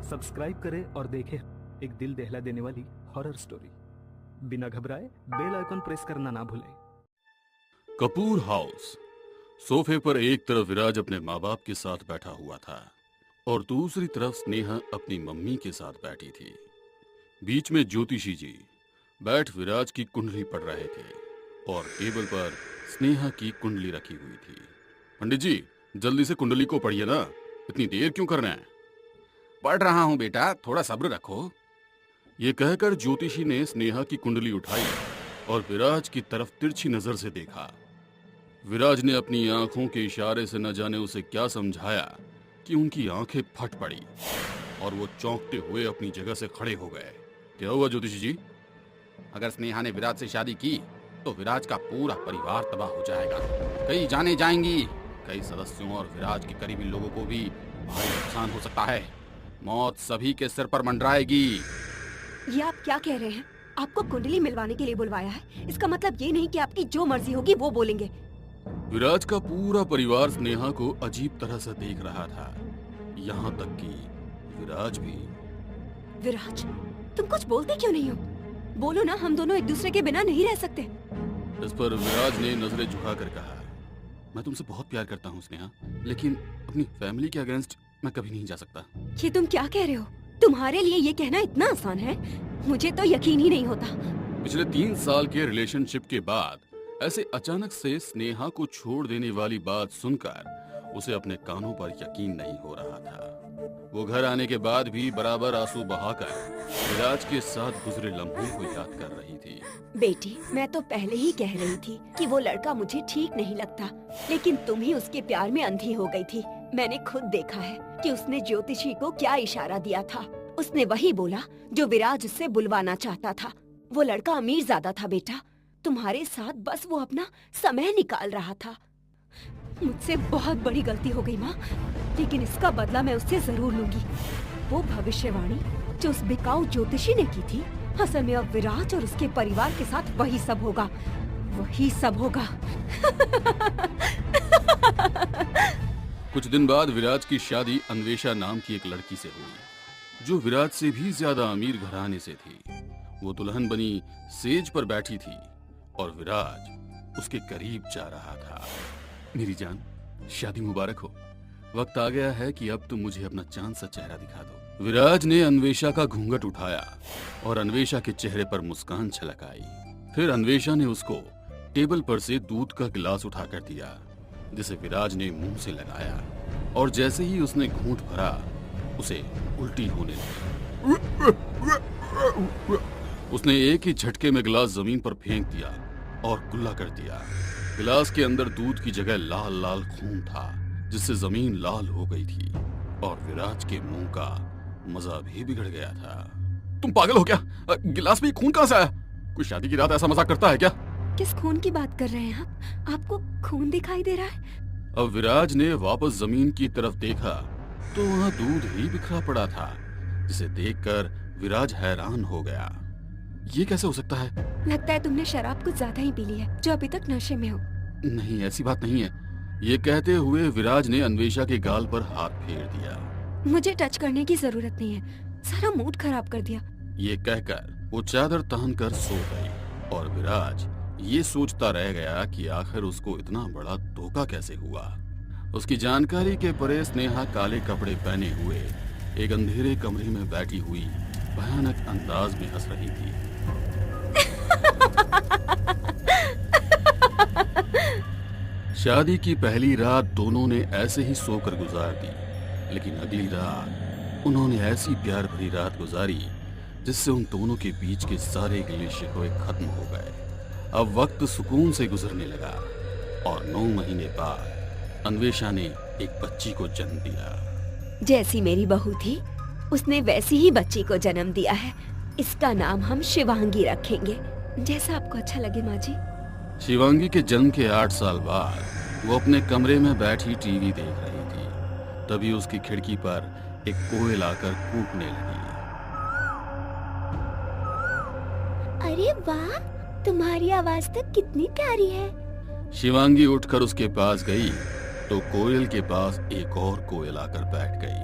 Subscribe करें और देखें एक दिल दहला देने वाली हॉरर स्टोरी। बिना घबराए बेल आइकन प्रेस करना ना भूलें। कपूर हाउस। सोफे पर एक तरफ विराज अपने माँ बाप के साथ बैठा हुआ था और दूसरी तरफ स्नेहा अपनी मम्मी के साथ बैठी थी। बीच में ज्योतिषी जी बैठ विराज की कुंडली पढ़ रहे थे और टेबल पर स्नेहा की कुंडली रखी हुई थी। पंडित जी, जल्दी से कुंडली को पढ़िए ना, इतनी देर क्यों कर रहे हैं? पढ़ रहा हूं बेटा, थोड़ा सब्र रखो। ये कहकर ज्योतिषी ने स्नेहा की कुंडली उठाई और विराज की तरफ तिरछी नजर से देखा। विराज ने अपनी आंखों के इशारे से न जाने उसे क्या समझाया कि उनकी आंखें फट पड़ी और वो चौंकते हुए अपनी जगह से खड़े हो गए। क्या हुआ ज्योतिषी जी? अगर स्नेहा ने विराज से शादी की तो विराज का पूरा परिवार तबाह हो जाएगा। कई जाने जाएंगी, कई सदस्यों और विराज के करीबी लोगों को भी भारी नुकसान हो सकता है। मौत सभी के सिर पर मंडराएगी। ये आप क्या कह रहे हैं? आपको कुंडली मिलवाने के लिए बुलवाया है, इसका मतलब ये नहीं कि आपकी जो मर्जी होगी वो बोलेंगे। विराज का पूरा परिवार स्नेहा को अजीब तरह से देख रहा था, यहाँ तक कि विराज भी। विराज, तुम कुछ बोलते क्यों नहीं हो? बोलो ना, हम दोनों एक दूसरे के बिना नहीं रह सकते। इस पर विराज ने नजरें झुकाकर कहा, मैं तुमसे बहुत प्यार करता हूँ स्नेहा, लेकिन अपनी फैमिली के अगेंस्ट मैं कभी नहीं जा सकता। ये तुम क्या कह रहे हो? तुम्हारे लिए ये कहना इतना आसान है? मुझे तो यकीन ही नहीं होता। पिछले 3 साल के रिलेशनशिप के बाद ऐसे अचानक से स्नेहा को छोड़ देने वाली बात सुनकर उसे अपने कानों पर यकीन नहीं हो रहा था। वो घर आने के बाद भी बराबर आंसू बहाकर विराज के साथ गुजरे लम्हों को याद कर रही थी। बेटी, मैं तो पहले ही कह रही थी कि वो लड़का मुझे ठीक नहीं लगता, लेकिन तुम ही उसके प्यार में अंधी हो गई थी। मैंने खुद देखा है कि उसने ज्योतिषी को क्या इशारा दिया था। उसने वही बोला जो विराज उससे बुलवाना चाहता था। वो लड़का अमीर ज्यादा था बेटा, तुम्हारे साथ बस वो अपना समय निकाल रहा था। मुझसे बहुत बड़ी गलती हो गई माँ, लेकिन इसका बदला मैं उससे जरूर लूंगी। वो भविष्यवाणी जो उस बिकाऊ ज्योतिषी ने की थी, असल में अब विराज और उसके परिवार के साथ वही सब होगा, वही सब होगा। कुछ दिन बाद विराज की शादी अन्वेषा नाम की एक लड़की से हुई, जो विराज से भी ज्यादा अमीर घराने से थी। वो दुल्हन बनी सेज पर बैठी थी और विराज उसके करीब जा रहा था। मेरी जान, शादी मुबारक हो। वक्त आ गया है कि अब तुम मुझे अपना चांद सा चेहरा दिखा दो। विराज ने अन्वेषा का घूंघट उठाया और अन्वेषा के चेहरे पर मुस्कान छलक आई। फिर अन्वेषा ने उसको टेबल पर से दूध का गिलास उठाकर दिया, जिसे विराज ने मुंह से लगाया और जैसे ही उसने घूंट भरा उसे उल्टी होने लगी। उसने एक ही झटके में गिलास जमीन पर फेंक दिया और कुल्ला कर दिया। गिलास के अंदर दूध की जगह लाल लाल खून था, जिससे जमीन लाल हो गई थी और विराज के मुंह का मजा भी बिगड़ गया था। तुम पागल हो क्या? गिलास में खून कहां से आया? कोई शादी की रात ऐसा मजाक करता है क्या? किस खून की बात कर रहे हैं आप? आपको खून दिखाई दे रहा है? अब विराज ने वापस जमीन की तरफ देखा तो वहाँ दूध ही बिखरा पड़ा था, जिसे देखकर विराज हैरान हो गया। ये कैसे हो सकता है? लगता है तुमने शराब कुछ ज्यादा ही पी ली है, जो अभी तक नशे में हो। नहीं, ऐसी बात नहीं है। ये कहते हुए विराज ने अन्वेषा के गाल पर हाथ फेर दिया। मुझे टच करने की जरूरत नहीं है, सारा मूड खराब कर दिया। ये कहकर वो चादर तान कर सो गई और विराज ये सोचता रह गया कि आखिर उसको इतना बड़ा धोखा कैसे हुआ। उसकी जानकारी के परे स्नेहा काले कपड़े पहने हुए एक अंधेरे कमरे में बैठी हुई भयानक अंदाज में हंस रही थी। शादी की पहली रात दोनों ने ऐसे ही सोकर गुजार दी, लेकिन अगली रात उन्होंने ऐसी प्यार भरी रात गुजारी जिससे उन दोनों के बीच के सारे गिले शिकवे खत्म हो गए। अब वक्त सुकून से गुजरने लगा और 9 महीने बाद अन्वेषा ने एक बच्ची को जन्म दिया। जैसी मेरी बहू थी, उसने वैसी ही बच्ची को जन्म दिया है। इसका नाम हम शिवांगी रखेंगे, जैसा आपको अच्छा लगे माँ जी। शिवांगी के जन्म के 8 साल बाद वो अपने कमरे में बैठी टीवी देख रही थी। तभी उसकी खिड़की पर एक कोयल आकर कूकने लगी। अरे वाह, तुम्हारी आवाज तो कितनी प्यारी है। शिवांगी उठकर उसके पास गई तो कोयल के पास एक और कोयल आकर बैठ गई।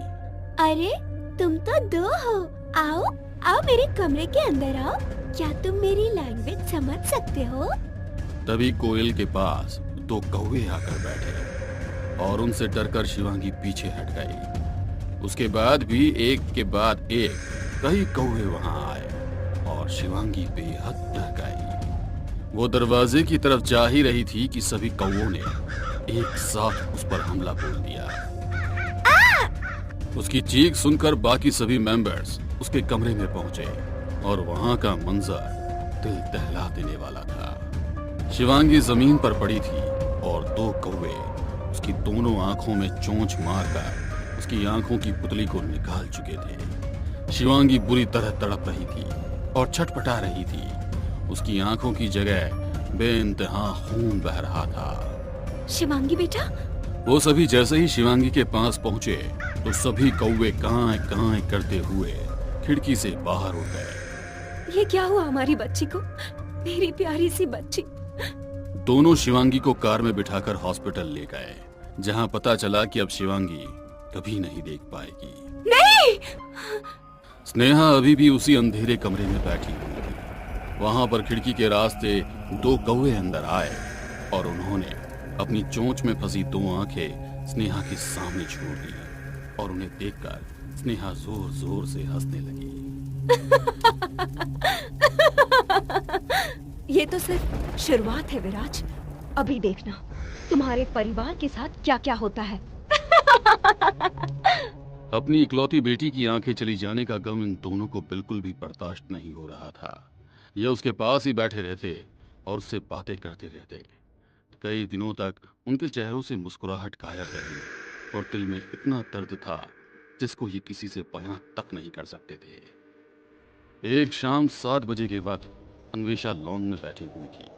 अरे तुम तो दो हो। आओ आओ मेरे कमरे के अंदर आओ। क्या तुम मेरी लैंग्वेज समझ सकते हो? तभी कोयल के पास दो कौवे आकर बैठे और उनसे डरकर शिवांगी पीछे हट गई। उसके बाद भी एक के बाद एक कई कौवे वहां आए और शिवांगी बेहद डर गई। वो दरवाजे की तरफ जा ही रही थी कि सभी कौवों ने एक साथ उस पर हमला बोल दिया। उसकी चीख सुनकर बाकी सभी मेंबर्स उसके कमरे में पहुंचे और वहां का मंजर दिल दहला देने वाला था। शिवांगी जमीन पर पड़ी थी और दो कौवे उसकी दोनों आंखों में चोंच मारकर उसकी आंखों की पुतली को निकाल चुके थे। शिवांगी बुरी तरह तड़प रही थी और छटपटा रही थी। उसकी आंखों की जगह बेइंतहा खून बह रहा था। शिवांगी बेटा। वो सभी जैसे ही शिवांगी के पास पहुंचे तो सभी कौवे कांय कांय करते हुए खिड़की से बाहर उड़ गए। ये क्या हुआ हमारी बच्ची को? मेरी प्यारी सी बच्ची। दोनों शिवांगी को कार में बिठाकर हॉस्पिटल ले गए, जहां पता चला कि अब शिवांगी कभी नहीं देख पाएगी। नहीं! स्नेहा अभी भी उसी अंधेरे कमरे में बैठी हुई थी। वहां पर खिड़की के रास्ते दो कौवे अंदर आए और उन्होंने अपनी चोंच में फंसी दो आंखें स्नेहा के सामने छोड़ दी और उन्हें देखकर स्नेहा जोर जोर से हंसने लगी। ये तो सिर्फ शुरुआत है विराज। अभी देखना तुम्हारे परिवार के साथ क्या क्या होता है। अपनी इकलौती बेटी की आंखें चली जाने का गम इन दोनों को बिल्कुल भी बर्दाश्त नहीं हो रहा था। ये उसके पास ही बैठे रहते और उससे बातें करते रहते। कई दिनों तक उनके चेहरों से मुस्कुराहट गायब रही और दिल में इतना दर्द था जिसको ये किसी से बयां तक नहीं कर सकते थे। एक शाम 7 बजे के वक्त अन्वेषा लॉन में बैठी हुई थी।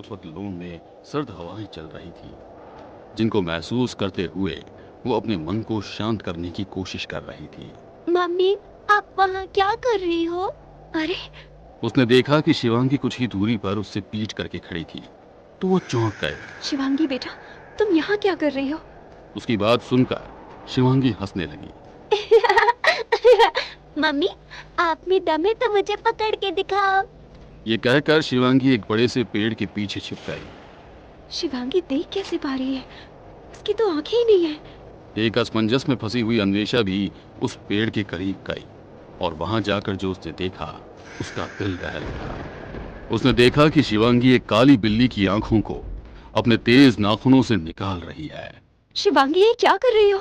उस वक्त लॉन में सर्द हवाएं चल रही थी, जिनको महसूस करते हुए वो अपने मन को शांत करने की कोशिश कर रही थी। मम्मी, आप वहाँ क्या कर रही हो? अरे! उसने देखा कि शिवांगी कुछ ही दूरी पर उससे पीठ करके खड़ी थी, तो वो चौंक गए। शिवांगी बेटा, तुम यहाँ क्या कर रही हो? उसकी बात सुनकर शिवांगी हंसने लगी। मम्मी, आप में दम है तो मुझे पकड़ के दिखाओ। ये कहकर शिवांगी एक बड़े से पेड़ के पीछे छिप गई। शिवांगी देख कैसे पा रही है? उसकी तो आंखें ही नहीं है। एक असमंजस में फंसी हुई अन्वेषा भी उस पेड़ के करीब गई और वहां जाकर जो उसने देखा उसका दिल दहल उठा। उसने देखा कि शिवांगी एक काली बिल्ली की आंखों को अपने तेज नाखूनों से निकाल रही है। शिवांगी, ये क्या कर रही हो?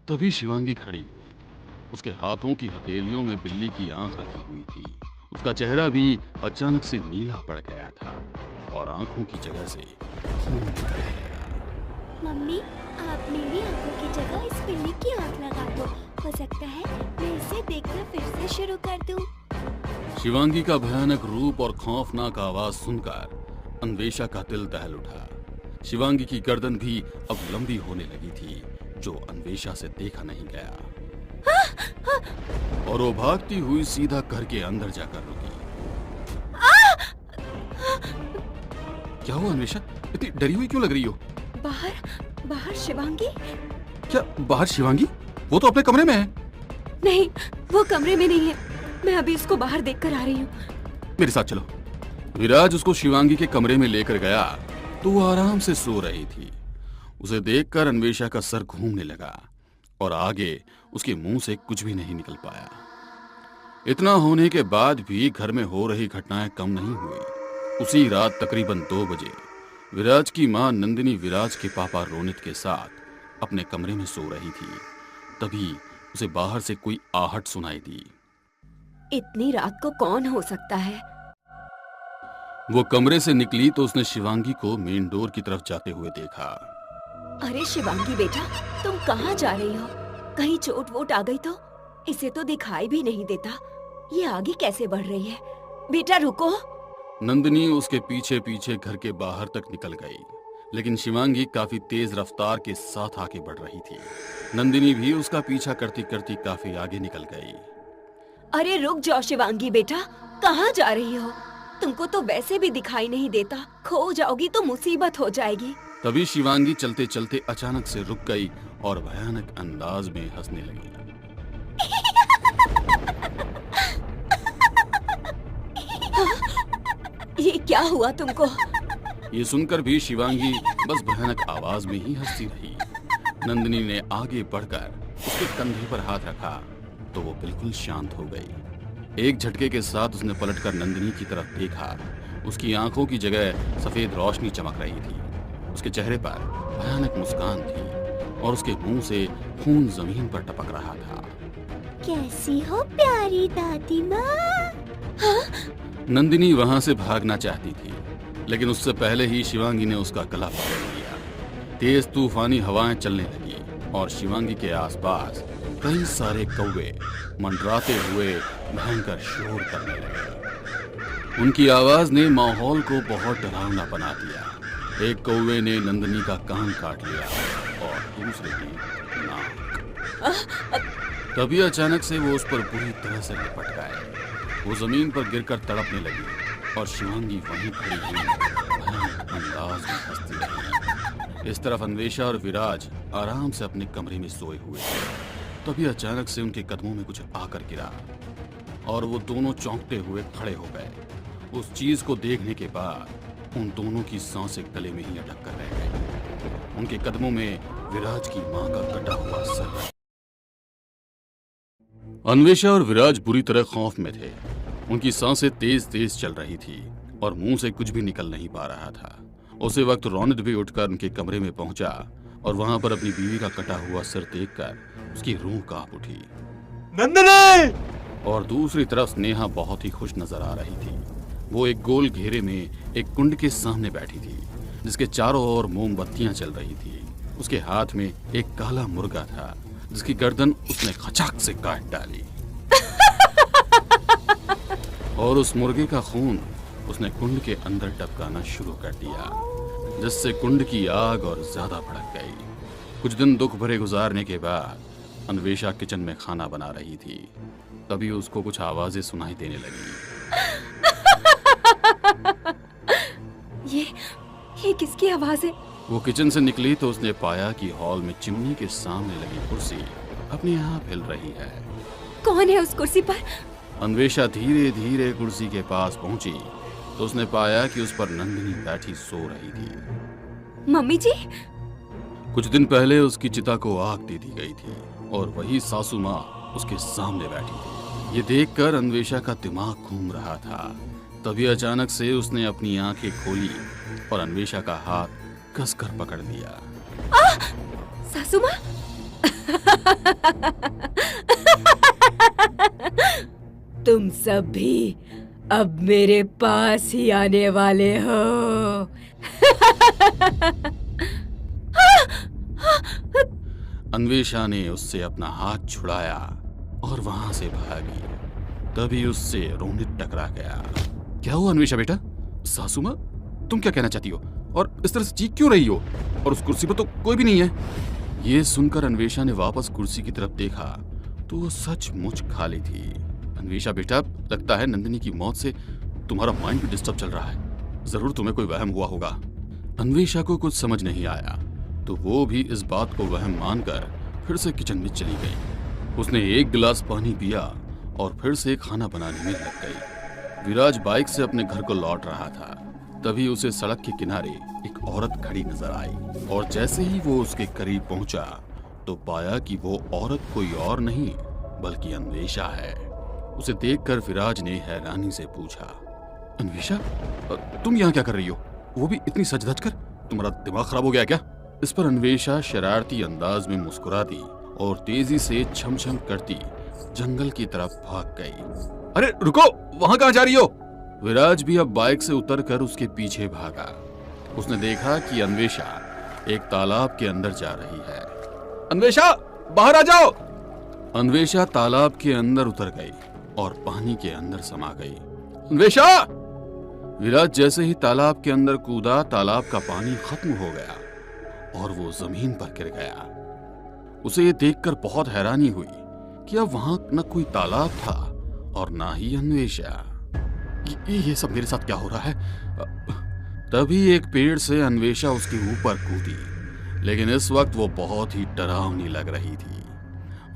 तभी शिवांगी खड़ी। उसके हाथों की हथेलियों में बिल्ली की आंख रखी हुई थी। उसका चेहरा भी अचानक से नीला पड़ गया था और आंखों की जगह से खून बह गया। मम्मी, आप मेरी आंखों की जगह इस बिल्ली की आंख लगा दो। हो सकता है मैं इसे देखना फिर से शुरू कर दूं। शिवांगी का भयानक रूप और खौफनाक आवाज सुनकर अन्वेषा का दिल दहल उठा। शिवांगी की गर्दन भी अब लंबी होने लगी थी, जो अन्वेषा से देखा नहीं गया। और वो भागती हुई सीधा घर के अंदर जाकर रुकी। क्या हुआ अन्वेषा? इतनी डरी हुई क्यों लग रही हो? बाहर शिवांगी? क्या बाहर शिवांगी? वो तो अपने कमरे में है। नहीं, वो कमरे में नहीं है। मैं अभी उसको बाहर देखकर आ रही हूँ। मेरे साथ चलो। विराज उसको शिवांगी के कमरे में लेकर गया तो वो आराम से सो रही थी। उसे देखकर अन्वेषा का सर घूमने लगा और आगे उसके मुंह से कुछ भी नहीं निकल पाया। इतना होने के बाद भी घर में हो रही घटनाएं कम नहीं हुई। उसी रात तकरीबन 2 बजे विराज की मां नंदिनी विराज के पापा रोनित के साथ अपने कमरे में सो रही थी। तभी उसे बाहर से कोई आहट सुनाई दी। इतनी रात को कौन हो सकता है? वो कमरे से निकली तो उसने शिवांगी को मेन डोर की तरफ जाते हुए देखा। अरे शिवांगी बेटा, तुम कहाँ जा रही हो? कहीं चोट वोट आ गई तो? इसे तो दिखाई भी नहीं देता। ये आगे कैसे बढ़ रही है? बेटा रुको। नंदिनी उसके पीछे पीछे घर के बाहर तक निकल गई, लेकिन शिवांगी काफी तेज रफ्तार के साथ आगे बढ़ रही थी। नंदिनी भी उसका पीछा करती करती काफी आगे निकल गई। अरे रुक जाओ शिवांगी बेटा, कहाँ जा रही हो? तुमको तो वैसे भी दिखाई नहीं देता। खो जाओगी तो मुसीबत हो जाएगी। तभी शिवांगी चलते चलते अचानक से रुक गई और भयानक अंदाज में हंसने लगी। क्या हुआ तुमको? ये सुनकर भी शिवांगी बस भयानक आवाज में ही हंसती रही। नंदिनी ने आगे बढ़कर उसके कंधे पर हाथ रखा तो वो बिल्कुल शांत हो गई। एक झटके के साथ उसने पलटकर नंदिनी की तरफ देखा। उसकी आंखों की जगह सफेद रोशनी चमक रही थी। उसके चेहरे पर भयानक मुस्कान थी और उसके मुंह से खून जमीन पर टपक रहा था। कैसी हो प्यारी दादी माँ? नंदिनी वहां से भागना चाहती थी, लेकिन उससे पहले ही शिवांगी ने उसका गला पकड़ लिया। तेज तूफानी हवाएं चलने लगी और शिवांगी के आसपास कई सारे कौवे मंडराते हुए भयंकर शोर करने लगे। उनकी आवाज ने माहौल को बहुत डरावना बना दिया। एक कौवे ने नंदिनी का कान काट लिया और दूसरे की नाक। तभी अचानक से वो उस पर बुरी तरह से लिपट गए। वो जमीन पर गिरकर तड़पने लगी और शिवांगी वहीं खड़ी हुई भयानक अंदाज में हंसती रही। इस तरफ अन्वेषा और विराज आराम से अपने कमरे में सोए हुए थे। तभी अचानक से उनके कदमों में कुछ आकर गिरा और वो दोनों चौंकते हुए खड़े हो गए। उस चीज को देखने के बाद उन दोनों की सांसें गले में ही अटक कर रह गई। उनके कदमों में विराज की मां का कटा हुआ सर। अन्वेषा और विराज बुरी तरह खौफ में थे। उनकी सांसें तेज तेज चल रही थी और मुंह से कुछ भी निकल नहीं पा रहा था। उसी वक्त रौनक भी उठकर उनके कमरे में पहुंचा और वहां पर अपनी बीवी का कटा हुआ सिर देखकर उसकी रूह कांप उठी। नंदिनी! और दूसरी तरफ स्नेहा बहुत ही खुश नजर आ रही थी। वो एक गोल घेरे में एक कुंड के सामने बैठी थी जिसके चारों ओर मोमबत्तियां चल रही थी। उसके हाथ में एक काला मुर्गा था जिसकी गर्दन उसने खचाक से काट डाली और उस मुर्गे का खून उसने कुंड के अंदर टपकाना शुरू कर दिया, जिससे कुंड की आग और ज्यादा भड़क गई। कुछ दिन दुख भरे गुजारने के बाद अन्वेषा किचन में खाना बना रही थी। तभी उसको कुछ आवाजें सुनाई देने लगी। ये किसकी आवाज है? वो किचन से निकली तो उसने पाया कि हॉल में चिमनी के सामने लगी कुर्सी अपने आप हिल रही है। कौन है उस कुर्सी पर? अन्वेषा धीरे धीरे कुर्सी के पास पहुंची तो उसने पाया कि उस पर नंदिनी बैठी सो रही थी। मम्मी जी? कुछ दिन पहले उसकी चिता को आग दे दी गई थी और वही सासू माँ उसके सामने बैठी थी। ये देखकर अन्वेषा का दिमाग घूम रहा था। तभी अचानक से उसने अपनी आंखें खोली और अन्वेषा का हाथ कसकर पकड़ लिया। सासू माँ? तुम सब भी अब मेरे पास ही आने वाले हो। अन्वेषा ने उससे अपना हाथ छुड़ाया और वहां से भागी। तभी उससे रोनित टकरा गया। क्या हुआ अन्वेषा बेटा? सासू माँ, तुम क्या कहना चाहती हो और इस तरह से चीख क्यों रही हो? और उस कुर्सी पर तो कोई भी नहीं है। ये सुनकर अन्वेषा ने वापस कुर्सी की तरफ देखा तो वो सचमुच खाली थी। अन्वेषा बेटा, लगता है नंदिनी की मौत से तुम्हारा माइंड भी डिस्टर्ब चल रहा है। जरूर तुम्हें कोई वहम हुआ होगा। अन्वेषा को कुछ समझ नहीं आया तो वो भी इस बात को वहम मानकर फिर से किचन में चली गई। उसने एक गिलास पानी पिया और फिर से खाना बनाने में लग गई। विराज बाइक से अपने घर को लौट रहा था। तभी उसे सड़क के किनारे एक औरत खड़ी नजर आई और जैसे ही वो उसके करीब पहुंचा तो पाया कि वो औरत कोई और नहीं बल्कि अन्वेषा है। उसे देखकर विराज ने हैरानी से पूछा, अन्वेषा, तुम यहाँ क्या कर रही हो? वो भी इतनी सज धज कर? तुम्हारा दिमाग खराब हो गया क्या? इस पर अन्वेषा शरारती अंदाज में मुस्कुरा दी और तेजी से छम छम करती जंगल की तरफ भाग गई। अरे रुको, वहां कहाँ जा रही हो? विराज भी अब बाइक से उतरकर उसके पीछे भागा। उसने देखा कि अन्वेषा एक तालाब के अंदर जा रही है। अन्वेषा, बाहर आ जाओ! अन्वेषा तालाब के अंदर उतर गई और पानी के अंदर समा गई। अन्वेषा! विराज जैसे ही तालाब के अंदर कूदा, तालाब का पानी खत्म हो गया और वो जमीन पर गिर गया। उसे ये देखकर बहुत हैरानी हुई कि अब वहां न कोई तालाब था और ना ही अन्वेषा। ये सब मेरे साथ क्या हो रहा है? तभी एक पेड़ से अन्वेषा उसके ऊपर कूदी, लेकिन इस वक्त वो बहुत ही डरावनी लग रही थी।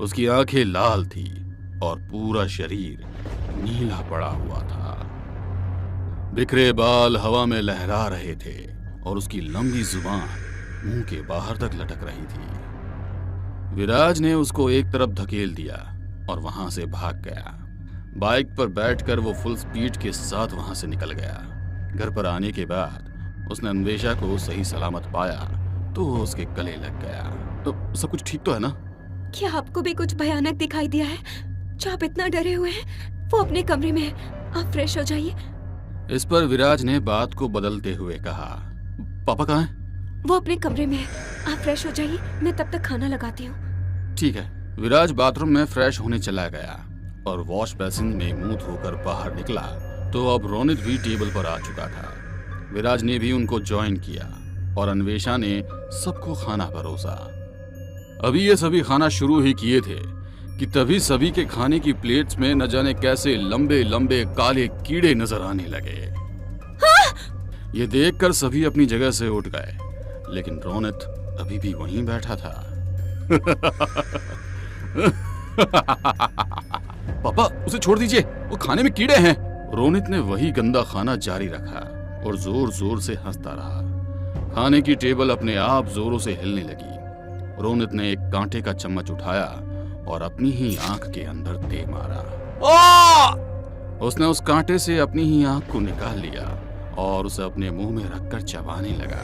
उसकी आंखें लाल थी और पूरा शरीर नीला पड़ा हुआ था। बिखरे बाल हवा में लहरा रहे थे और उसकी लंबी जुबान मुंह के बाहर तक लटक रही थी। विराज ने उसको एक तरफ धकेल दिया और वहां से भाग गया। बाइक पर बैठकर वो फुल स्पीड के साथ वहां से निकल गया। घर पर आने के बाद उसने अन्वेषा को सही सलामत पाया तो वो उसके गले लग गया। तो सब कुछ ठीक तो है ना? क्या आपको भी कुछ भयानक दिखाई दिया है जो आप इतना डरे हुए हैं? वो अपने कमरे में है, आप फ्रेश हो जाइए। इस पर विराज ने बात को बदलते हुए कहा, पापा कहाँ हैं? वो अपने कमरे में है, आप फ्रेश हो जाइए, मैं तब तक खाना लगाती हूँ। ठीक है। विराज बाथरूम में फ्रेश होने चला गया और वॉश बेसिन में मुंह धोकर बाहर निकला तो अब रोनित भी टेबल पर आ चुका था। विराज ने भी उनको ज्वाइन किया और अन्वेषा ने सबको खाना परोसा। अभी ये सभी खाना शुरू ही किए थे कि तभी सभी के खाने की प्लेट्स में न जाने कैसे लंबे लंबे काले कीड़े नजर आने लगे। ये देखकर सभी अपनी जगह से उठ गए, लेकिन रोनित अभी भी वहीं बैठा था। पापा उसे छोड़ दीजिए, वो खाने में कीड़े हैं। रोनित ने वही गंदा खाना जारी रखा और जोर जोर से हंसता रहा। खाने की टेबल अपने आप जोरों से हिलने लगी। रोनित ने एक कांटे का चम्मच उठाया और अपनी ही आंख के अंदर दे मारा। उसने उस कांटे से अपनी ही आंख को निकाल लिया और उसे अपने मुंह में रखकर चबाने लगा।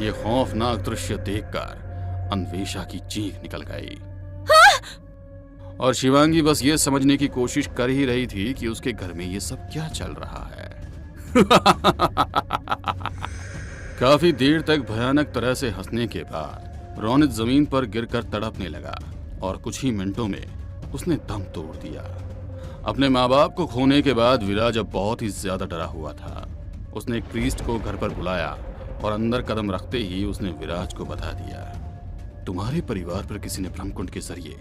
ये खौफनाक दृश्य देखकर अन्वेषा की चीख निकल गई और शिवांगी बस ये समझने की कोशिश कर ही रही थी कि उसके घर में ये सब क्या चल रहा है। काफी देर तक भयानक तरह से हंसने के बाद रोनित जमीन पर गिरकर तड़पने लगा और कुछ ही मिनटों में उसने दम तोड़ दिया। अपने माँ बाप को खोने के बाद विराज अब बहुत ही ज्यादा डरा हुआ था। उसने एक प्रीस्ट को घर पर बुलाया और अंदर कदम रखते ही उसने विराज को बता दिया, तुम्हारे परिवार पर किसी ने ब्रह्मकुंड के जरिए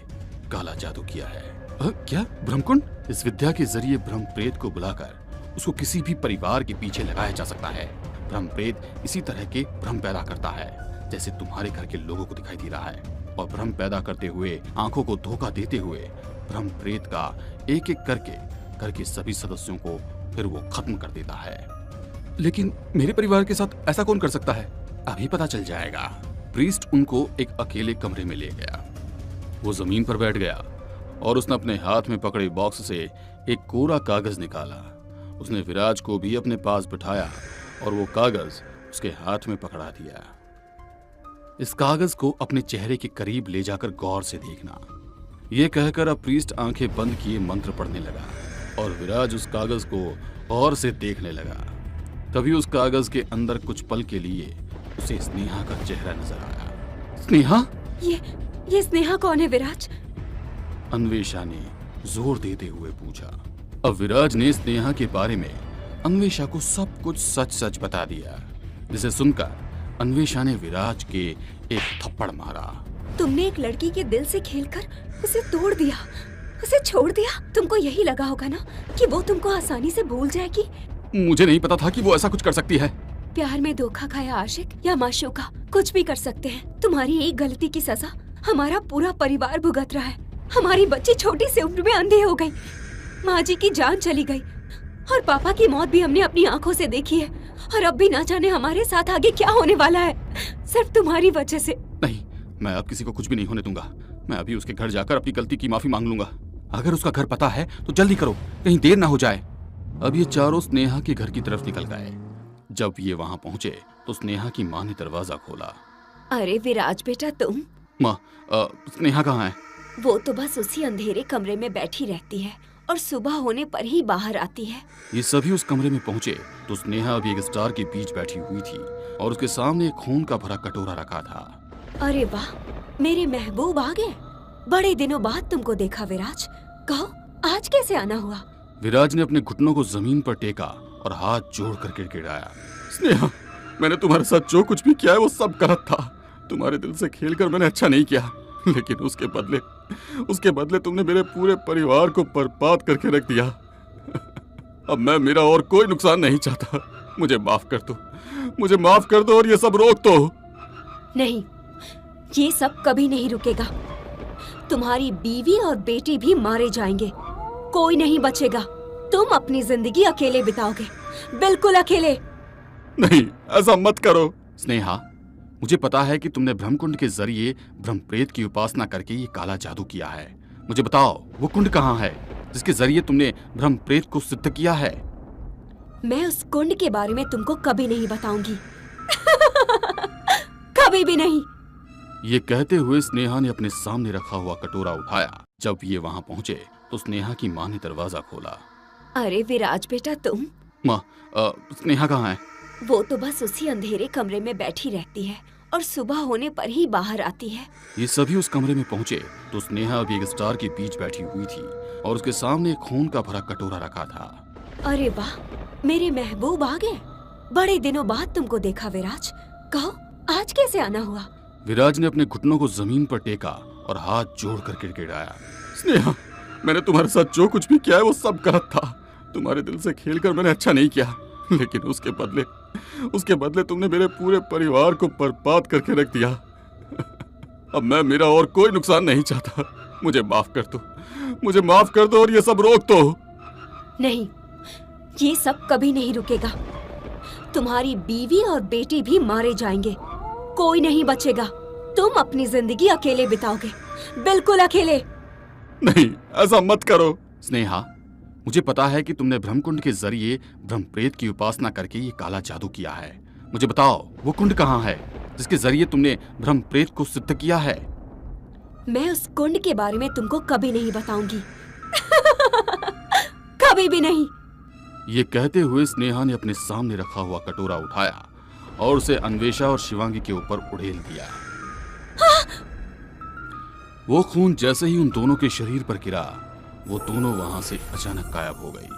काला जादू किया है। क्या ब्रह्मकुंड? इस विद्या के जरिए ब्रह्म प्रेत को बुलाकर उसको किसी भी परिवार के पीछे लगाया जा सकता है। ब्रह्म प्रेत इसी तरह के भ्रम पैदा करता है जैसे तुम्हारे घर के लोगों को दिखाई दे रहा है, और भ्रम पैदा करते हुए आंखों को धोखा देते हुए ब्रह्म प्रेत का एक एक करके घर के सभी सदस्यों को फिर वो खत्म कर देता है। लेकिन मेरे परिवार के साथ ऐसा कौन कर सकता है? अभी पता चल जाएगा। प्रीस्ट उनको एक अकेले कमरे में ले गया। वो जमीन पर बैठ गया और उसने अपने हाथ में पकड़े बॉक्स से एक कोरा कागज निकाला। उसने विराज को भी अपने पास बिठाया और वो कागज उसके हाथ में पकड़ा दिया। इस कागज को अपने चेहरे के करीब ले जाकर गौर से देखना, ये कहकर अब प्रीस्ट आंखें बंद किए मंत्र पढ़ने लगा और विराज उस कागज को गौर से देखने लगा। तभी उस कागज के अंदर कुछ पल के लिए उसे स्नेहा का चेहरा नजर आया। स्नेहा? ये स्नेहा कौन है विराज? अन्वेषा ने जोर देते हुए पूछा। अब विराज ने स्नेहा के बारे में अन्वेषा को सब कुछ सच सच बता दिया, जिसे सुनकर अन्वेषा ने विराज के एक थप्पड़ मारा। तुमने एक लड़की के दिल से खेलकर उसे तोड़ दिया, उसे छोड़ दिया। तुमको यही लगा होगा ना कि वो तुमको आसानी से भूल जाएगी। मुझे नहीं पता था कि वो ऐसा कुछ कर सकती है। प्यार में धोखा खाया आशिक या माशूका कुछ भी कर सकते हैं। तुम्हारी एक गलती की सजा हमारा पूरा परिवार भुगत रहा है। हमारी बच्ची छोटी सी उम्र में अंधी हो गई, माँ जी की जान चली गई और पापा की मौत भी हमने अपनी आंखों से देखी है, और अब भी ना जाने हमारे साथ आगे क्या होने वाला है, सिर्फ तुम्हारी वजह से। नहीं, मैं अब किसी को कुछ भी नहीं होने दूंगा। मैं अभी उसके घर जाकर अपनी गलती की माफी मांग लूंगा। अगर उसका घर पता है तो जल्दी करो, कहीं देर ना हो जाए। अब ये चारों स्नेहा के घर की तरफ निकल गए। जब ये वहाँ पहुँचे तो स्नेहा की माँ ने दरवाजा खोला। अरे विराज बेटा, तुम? माँ, स्नेहा कहाँ है? वो तो बस उसी अंधेरे कमरे में बैठी रहती है और सुबह होने पर ही बाहर आती है। ये सभी उस कमरे में पहुँचे तो स्नेहा अभी एक स्टार के बीच बैठी हुई थी और उसके सामने एक खून का भरा कटोरा रखा था। अरे वाह, मेरे महबूब आ गए। बड़े दिनों बाद तुमको देखा विराज। कहो, आज कैसे आना हुआ? विराज ने अपने घुटनों को जमीन पर टेका और हाथ जोड़कर गिड़गिड़ाया। स्नेहा, मैंने तुम्हारे साथ जो कुछ भी किया है वो सब गलत था। तुम्हारे दिल से खेलकर मैंने अच्छा नहीं किया, लेकिन उसके बदले तुमने मेरे पूरे परिवार को बर्बाद करके रख दिया। अब मैं मेरा और कोई नुकसान नहीं चाहता। मुझे माफ कर दो, मुझे माफ कर दो और ये सब रोक दो। नहीं, ये सब कभी नहीं रुकेगा। तुम्हारी बीवी और बेटी भी मारे जाएंगे, कोई नहीं बचेगा। तुम अपनी जिंदगी अकेले बिताओगे बिल्कुल अकेले। नहीं, ऐसा मत करो। स्नेहा, मुझे पता है कि तुमने ब्रह्मकुंड के जरिए ब्रह्मप्रेत की उपासना करके ये काला जादू किया है। मुझे बताओ, वो कुंड कहाँ है जिसके जरिए तुमने ब्रह्मप्रेत को सिद्ध किया है? मैं उस कुंड के बारे में तुमको कभी नहीं बताऊंगी। कभी भी नहीं। ये कहते हुए स्नेहा ने अपने सामने रखा हुआ कटोरा उठाया। जब ये वहां पहुंचे तो स्नेहा की माँ ने दरवाजा खोला। अरे विराज बेटा, तुम? माँ, स्नेहा कहाँ है? वो तो बस उसी अंधेरे कमरे में बैठी रहती है और सुबह होने पर ही बाहर आती है। ये सभी उस कमरे में पहुंचे तो स्नेहा अभी एक स्टार के बीच बैठी हुई थी और उसके सामने एक खून का भरा कटोरा रखा था। अरे वाह, मेरे महबूब आ गए। बड़े दिनों बाद तुमको देखा विराज। कहो, आज कैसे आना हुआ? विराज ने अपने घुटनों को जमीन पर टेका और हाथ जोड़कर गिड़गिड़ाया। स्नेहा, मैंने तुम्हारे साथ जो कुछ भी किया है वो सब गलत था। तुम्हारे दिल से खेलकर मैंने अच्छा नहीं किया, लेकिन उसके बदले तुमने मेरे पूरे परिवार को बर्बाद करके रख दिया। अब मैं मेरा और कोई नुकसान नहीं चाहता। मुझे माफ कर दो और ये सब रोक दो। नहीं, ये सब कभी नहीं रुकेगा। तुम्हारी बीवी और बेटी भी मारे जाएंगे, कोई नहीं बचेगा। तुम अपनी जिंदगी अकेले बिताओगे, बिल्कुल अकेले। नहीं, ऐसा मत करो। स्नेहा, मुझे पता है कि तुमने ब्रह्मकुंड के जरिए ब्रह्मप्रेत की उपासना करके ये काला जादू किया है। मुझे बताओ, वो कुंड कहाँ है जिसके जरिए तुमने ब्रह्मप्रेत को सिद्ध किया है? मैं उस कुंड के बारे में तुमको कभी नहीं बताऊंगी। कभी भी नहीं। ये कहते हुए स्नेहा ने अपने सामने रखा हुआ कटोरा उठाया और उसे अन्वेषा और शिवांगी के ऊपर उड़ेल दिया। वो खून जैसे ही उन दोनों के शरीर पर गिरा, वो दोनों वहां से अचानक गायब हो गई।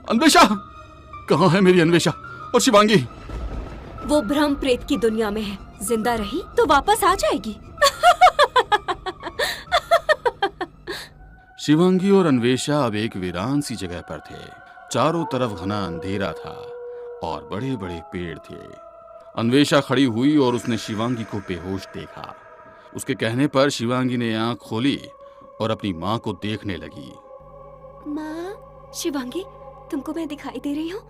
अन्वेषा! कहाँ है मेरी अन्वेषा और शिवांगी? वो ब्रह्मप्रेत की दुनिया में है। जिंदा रही तो वापस आ जाएगी। शिवांगी और अन्वेषा अब एक वीरान सी जगह पर थे। चारों तरफ घना अंधेरा था और बड़े बड़े पेड़ थे। अन्वेषा खड़ी हुई और उसने शिवांगी को बेहोश देखा। उसके कहने पर शिवांगी ने आंख खोली और अपनी माँ को देखने लगी। माँ, शिवांगी, तुमको मैं दिखाई दे रही हूँ?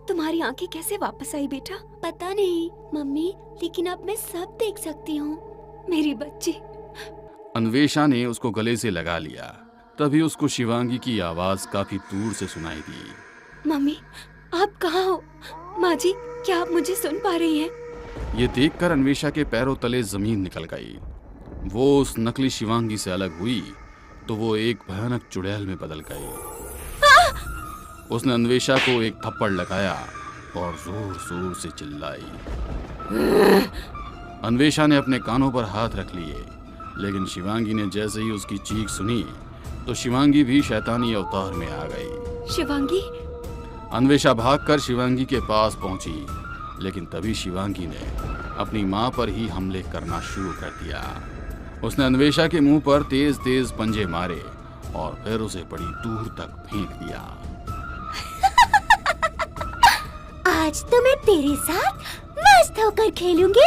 तुम्हारी आंखें कैसे वापस आई बेटा? पता नहीं मम्मी, लेकिन अब मैं सब देख सकती हूँ। मेरी बच्ची। अन्वेषा ने उसको गले से लगा लिया। तभी उसको शिवांगी की आवाज काफी दूर से सुनाई दी। मम्मी, आप कहाँ हो? माँ जी, क्या आप मुझे सुन पा रही हैं? ये देखकर अन्वेषा के पैरों तले जमीन निकल गई। वो उस नकली शिवांगी से अलग हुई तो वो एक भयानक चुड़ैल में बदल गई। उसने अन्वेषा को एक थप्पड़ लगाया और जोर जोर से चिल्लाई। अन्वेषा ने अपने कानों पर हाथ रख लिए, लेकिन शिवांगी ने जैसे ही उसकी चीख सुनी तो शिवांगी भी शैतानी अवतार में आ गई। शिवांगी? अन्वेषा भागकर शिवांगी के पास पहुंची, लेकिन तभी शिवांगी ने अपनी मां पर ही हमले करना शुरू कर दिया। उसने अन्वेषा के मुंह पर तेज तेज पंजे मारे और फिर उसे बड़ी दूर तक फेंक दिया। आज तो मैं तेरे साथ मस्त होकर खेलूंगी।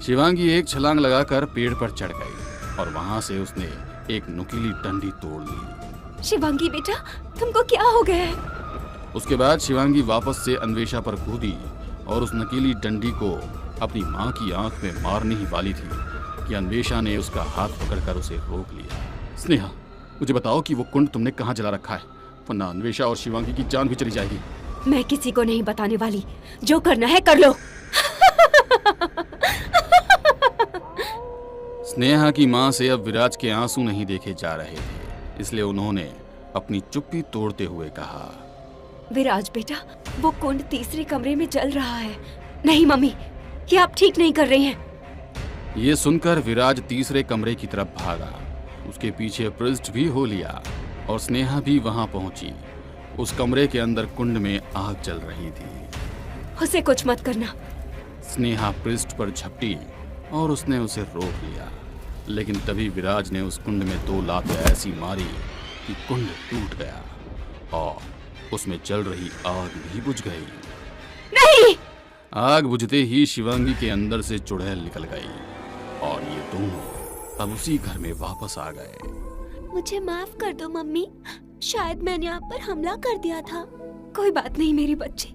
शिवांगी एक छलांग लगाकर पेड़ पर चढ़ गई और वहां से उसने एक नुकीली डंडी तोड़ ली। शिवांगी बेटा, तुमको क्या हो गया है? उसके बाद शिवांगी वापस से अन्वेषा पर कूदी और उस नकीली डंडी को अपनी माँ की आंख में मारने ही वाली थी कि अन्वेषा ने उसका हाथ पकड़कर उसे रोक लिया। स्नेहा, मुझे बताओ कि वो कुंड तुमने कहाँ जला रखा है, वरना अन्वेषा और शिवांगी की जान भी चली जाएगी। मैं किसी को नहीं बताने वाली। जो करना है कर लो। स्नेहा की माँ से अब विराज के आंसू नहीं देखे जा रहे थे, इसलिए उन्होंने अपनी चुप्पी तोड़ते हुए कहा, विराज बेटा, वो कुंड तीसरे कमरे में जल रहा है। नहीं मम्मी, ये आप ठीक नहीं कर रही हैं। ये सुनकर विराज तीसरे कमरे की तरफ भागा। उसके पीछे पृष्ठ भी हो लिया और स्नेहा भी वहां पहुंची। उस कमरे के अंदर कुंड में आग जल रही थी। उसे कुछ मत करना। स्नेहा पृष्ठ पर झपटी और उसने उसे रोक लिया, लेकिन तभी विराज ने उस कुंड में 2 लात ऐसी मारी कि कुंड टूट गया और उसमें जल रही आग भी बुझ गई। नहीं! आग बुझते ही शिवांगी के अंदर से चुड़ैल निकल गई और ये दोनों अब उसी घर में वापस आ गए। मुझे माफ कर दो मम्मी, शायद मैंने आप पर हमला कर दिया था। कोई बात नहीं मेरी बच्ची,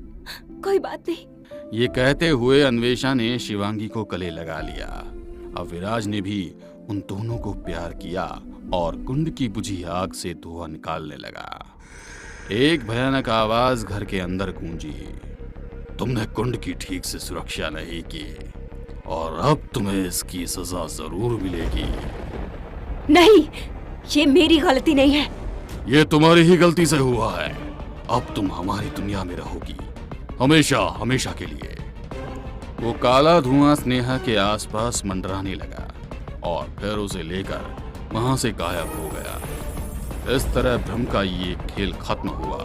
कोई बात नहीं। ये कहते हुए अन्वेषा ने शिवांगी को गले लगा लिया। अब विराज ने भी उन दोनों को प्यार किया और कुंड की बुझी आग से धुआं निकालने लगा। एक भयानक आवाज घर के अंदर गूंजी, तुमने कुंड की ठीक से सुरक्षा नहीं की और अब तुम्हें इसकी सजा जरूर मिलेगी। नहीं, ये मेरी गलती नहीं है। ये तुम्हारी ही गलती से हुआ है। अब तुम हमारी दुनिया में रहोगी, हमेशा हमेशा के लिए। वो काला धुआं स्नेहा के आसपास मंडराने लगा और फिर उसे लेकर वहां से गायब हो गया। इस तरह भ्रम का ये खेल खत्म हुआ।